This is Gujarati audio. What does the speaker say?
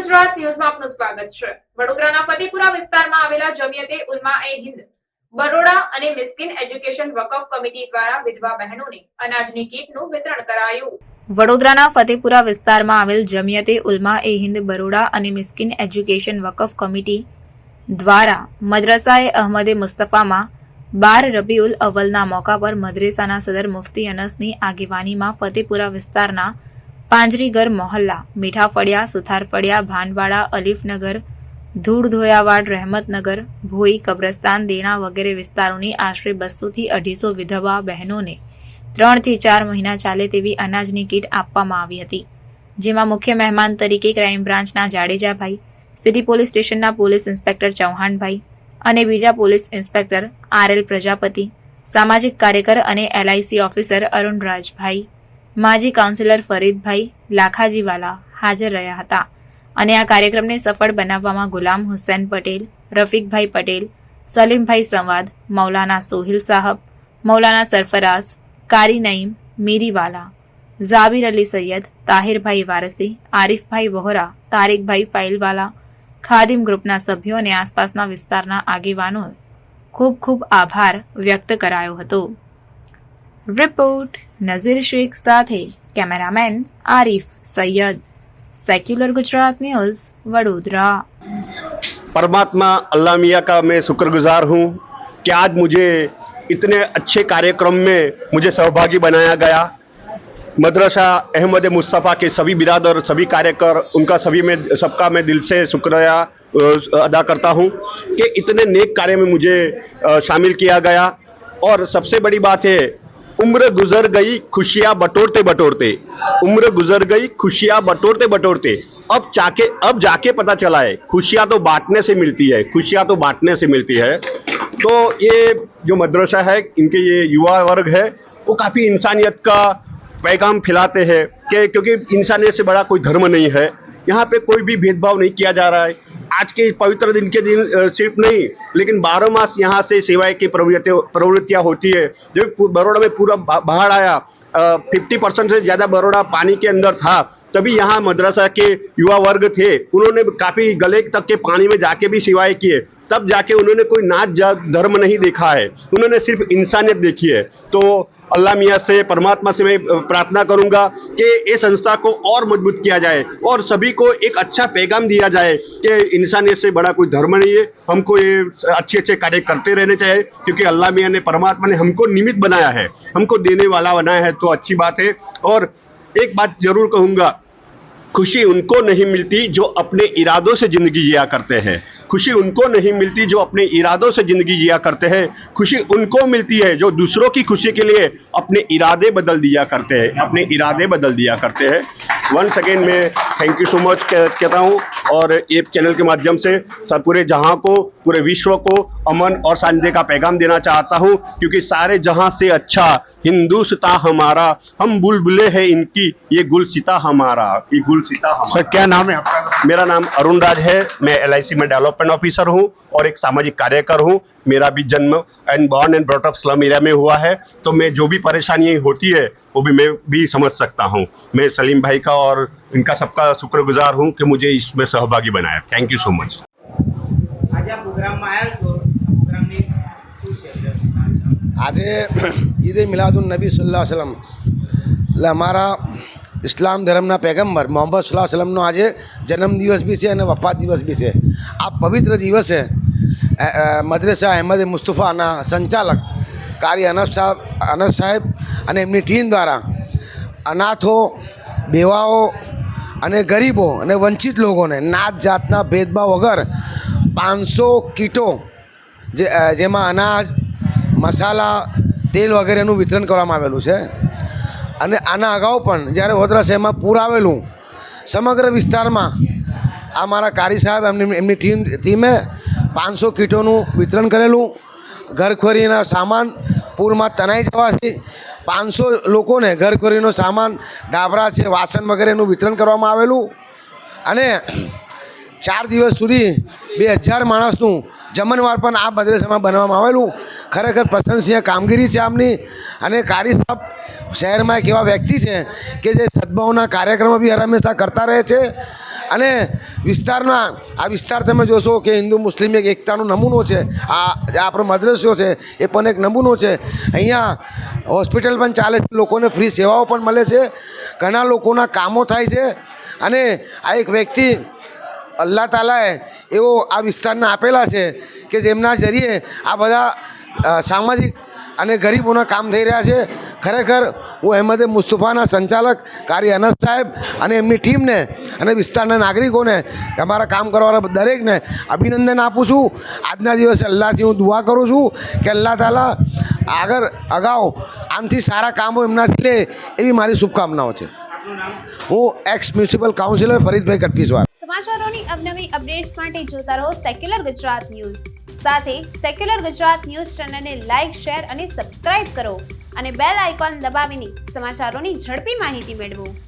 ગુજરાત ન્યૂઝમાં આપનું સ્વાગત છે। વડોદરાના ફતેપુરા વિસ્તારમાં આવેલા જમિયતે ઉલમા-એ હિન્દ બરોડા અને મિસ્કિન એજ્યુકેશન વકફ કમિટી દ્વારા વિધવા બહેનોને અનાજની કીટનું વિતરણ કરાયું। વડોદરાના ફતેપુરા વિસ્તારમાં આવેલ જમિયતે ઉલમા-એ હિન્દ બરોડા અને મિસ્કિન એજ્યુકેશન વકફ કમિટી દ્વારા મદ્રસાએ અહમદે મુસ્તફામાં 12 રબીઉલ અવ્વલના મોકા પર મદ્રેસાના સદર મુફ્તી અનસની આગેવાનીમાં ફતેપુરા વિસ્તારના પાંજરીગર મોહલ્લા, મીઠા ફળિયા, સુથાર ફળિયા, ભાનવાડા, અલીફનગર, ધૂળધોયાવાડ, રહેમતનગર, ભોઈ, કબ્રસ્તાન, દેણા વગેરે વિસ્તારોની આશરે 200 થી 250 વિધવા બહેનોને 3 થી 4 મહિના ચાલે તેવી અનાજની કીટ આપવામાં આવી હતી, જેમાં મુખ્ય મહેમાન તરીકે ક્રાઇમ બ્રાન્ચના જાડેજાભાઈ, સિટી પોલીસ સ્ટેશનના પોલીસ ઇન્સ્પેક્ટર ચૌહાણભાઈ અને બીજા પોલીસ ઇન્સ્પેક્ટર RL પ્રજાપતિ, સામાજિક કાર્યકર અને LIC ઓફિસર અરુણરાજભાઈ, માજી કાઉન્સિલર ફરીદભાઈ લાખાજીવાલા હાજર રહ્યા હતા અને આ કાર્યક્રમને સફળ બનાવવામાં ગુલામ હુસૈન પટેલ, રફીકભાઈ પટેલ, સલીમભાઈ સંવાદ, મૌલાના સોહિલ સાહબ, મૌલાના સરફરાઝ, કારી નઈમ મીરીવાલા, ઝાબીર અલી સૈયદ, તાહિરભાઈ વારસી, આરિફભાઈ વહોરા, તારિકભાઈ ફાઇલવાલા, ખાદિમ ગ્રુપના સભ્યો અને આસપાસના વિસ્તારના આગેવાનોએ ખૂબ ખૂબ આભાર વ્યક્ત કરાયો હતો। રિપોર્ટ નઝીર શેખ સાથે cameraman Arif Sayed, secular Gujarat news Vadodara. परमात्मा अल्लाह मियाँ का मैं शुक्रगुजार हूँ कि आज मुझे इतने अच्छे कार्यक्रम में मुझे सहभागी बनाया गया। मदरसा अहमद मुस्तफ़ा के सभी बिरादर, सभी कार्यकर, उनका सभी में सबका मैं दिल से शुक्रिया अदा करता हूँ कि इतने नेक कार्य में मुझे शामिल किया गया। और सबसे बड़ी बात है, उम्र गुजर गई खुशियाँ बटोरते बटोरते, उम्र गुजर गई खुशियाँ बटोरते बटोरते अब जाके पता चला है खुशियाँ तो बांटने से मिलती है, खुशियाँ तो बांटने से मिलती है। तो ये जो मदरसा है, इनके ये युवा वर्ग है, वो काफ़ी इंसानियत का पैगाम फैलाते हैं कि क्योंकि इंसानियत से बड़ा कोई धर्म नहीं है। यहाँ पे कोई भी भेदभाव नहीं किया जा रहा है। आज के पवित्र दिन के दिन सिर्फ नहीं, लेकिन 12 मास यहाँ से सेवाएं की प्रवृत्तियाँ होती है। जब बड़ौदा में पूरा बाढ़ आया, 50% से ज़्यादा बड़ौदा पानी के अंदर था, तभी यहाँ मदरसा के युवा वर्ग थे, उन्होंने काफ़ी गले तक के पानी में जाके भी सेवाएं किए। तब जाके उन्होंने कोई नाच धर्म नहीं देखा है, उन्होंने सिर्फ इंसानियत देखी है। तो अल्लाह मियाँ से, परमात्मा से मैं प्रार्थना करूँगा कि ये संस्था को और मजबूत किया जाए और सभी को एक अच्छा पैगाम दिया जाए कि इंसानियत से बड़ा कोई धर्म नहीं है। हमको ये अच्छे अच्छे कार्य करते रहने चाहिए, क्योंकि अल्लाह मियाँ ने, परमात्मा ने हमको निमित्त बनाया है, हमको देने वाला बनाया है, तो अच्छी बात है। और एक बात जरूर कहूँगा, खुशी उनको नहीं मिलती जो अपने इरादों से ज़िंदगी जिया करते हैं। खुशी उनको नहीं मिलती जो अपने इरादों से ज़िंदगी जिया करते हैं। खुशी उनको मिलती है जो दूसरों की खुशी के लिए अपने इरादे बदल दिया करते हैं, अपने इरादे बदल दिया करते हैं। वंस अगेन मैं थैंक यू सो मच कहता हूँ, और ये चैनल के माध्यम से सब पूरे जहां को, पूरे विश्व को अमन और शांति का पैगाम देना चाहता हूँ, क्योंकि सारे जहां से अच्छा हिंदुस्तान हमारा, हम बुलबुले हैं इनकी, ये गुलसिता हमारा, ये गुलसिता हमारा। सर क्या नाम है आपका? मेरा नाम अरुणराज है, मैं LIC में डेवलपमेंट ऑफिसर हूँ और एक सामाजिक कार्यकर हूँ। मेरा भी जन्म and born and brought up slum area में हुआ है, तो मैं जो भी परेशानी होती है वो भी मैं भी समझ सकता हूँ। मैं सलीम भाई का और इनका सबका शुक्रगुजार हूँ कि मुझे इसमें सहभागी बनाया। Thank you so much. आज ईद मिलादुन नबी सल्लल्लाहु अलैहि वसल्लम એટલે અમારા ઇસ્લામ ધર્મના પેગમ્બર મોહમ્મદ સલ્લલ્લાહુ अलैहि वसल्लम આજે જન્મદિવસ બી છે અને વફાત દિવસ બી છે। આ પવિત્ર દિવસે મદ્રેસા અહેમદ મુસ્તફાના સંચાલક કારી અનસ સાહેબ અને એમની ટીમ દ્વારા અનાથો, બેવાઓ અને ગરીબો અને વંચિત લોકોને નાત જાતના ભેદભાવ વગર 500 કીટો જેમાં અનાજ, મસાલા, તેલ વગેરેનું વિતરણ કરવામાં આવેલું છે। અને આના અગાઉ પણ જ્યારે વડોદરા શહેરમાં પૂર આવેલું, સમગ્ર વિસ્તારમાં આ મારા કારી સાહેબ એમની ટીમે 500 કીટોનું વિતરણ કરેલું। ઘરખોરીના સામાન પૂરમાં તણાઈ જવાથી 500 લોકોને ઘરખોરીનો સામાન, ડાબરા છે, વાસણ વગેરેનું વિતરણ કરવામાં આવેલું। અને 4 દિવસ સુધી 2000 માણસનું જમણવાર પણ આ મદ્રેસામાં બનાવવામાં આવેલું। ખરેખર પ્રશંસનીય કામગીરી છે આમની। અને કારી સાહેબ શહેરમાં એક એવા વ્યક્તિ છે કે જે સદભાવના કાર્યક્રમો બી હર હંમેશા કરતા રહે છે અને વિસ્તારમાં આ વિસ્તાર તમે જોશો કે હિન્દુ મુસ્લિમ એક એકતાનો નમૂનો છે. આ આપણો મદ્રસો છે એ પણ એક નમૂનો છે. અહીંયા હોસ્પિટલ પણ ચાલે છે, લોકોને ફ્રી સેવાઓ પણ મળે છે, ઘણા લોકોના કામો થાય છે. અને આ એક વ્યક્તિ અલ્લાહ તાલાએ એવો આ વિસ્તારને આપેલા છે કે જેમના જરીએ આ બધા સામાજિક અને ગરીબોના કામ થઈ રહ્યા છે. ખરેખર હું અહેમદે મુસ્તફાના સંચાલક કારી અનસ સાહેબ અને એમની ટીમને અને વિસ્તારના નાગરિકોને, અમારા કામ કરવાવાળા દરેકને અભિનંદન આપું છું. આજના દિવસે અલ્લાહથી હું દુઆ કરું છું કે અલ્લાહ તાલા અગાઉ આમથી સારા કામો એમનાથી લે એવી મારી શુભકામનાઓ છે. હું એક્સ મ્યુનિસિપલ કાઉન્સિલર ફરીદભાઈ કટપીસવાર. સમાચારોની અવનવી અપડેટ્સ માટે જોતા રહો સેક્યુલર ગુજરાત ન્યૂઝ. સાથે સેક્યુલર ગુજરાત ન્યૂઝ ચેનલને લાઇક, શેર અને સબસ્ક્રાઇબ કરો અને બેલ આઇકોન દબાવીને સમાચારોની ઝડપી માહિતી મેળવો.